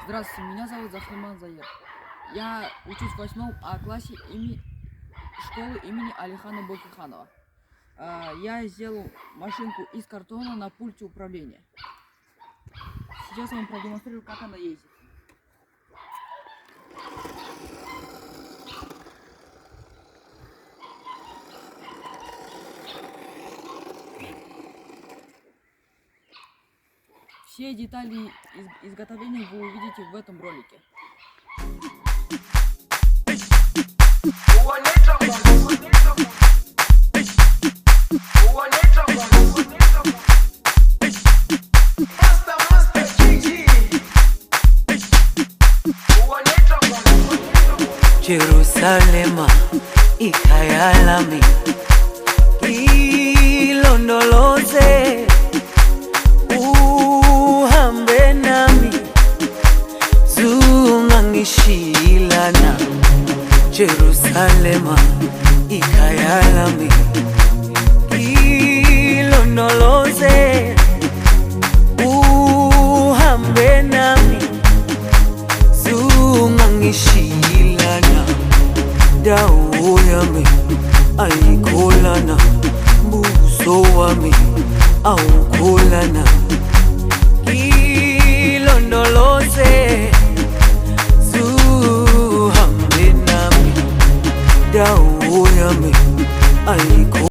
Здравствуйте, меня зовут Захриман Заир. Я учусь в 8 классе школы имени Алихана Бокиханова. Я сделал машинку из картона на пульте управления. Сейчас я вам продемонстрирую, как она ездит. Все детали изготовления вы увидите в этом ролике. Jerusalema ikayalami ilondoloze uhambe nami zungangishilana. Jerusalema ikayalami ilondoloze uhambe nami zungangishilana. Dawo yami ayikholana, buso wami awukholana.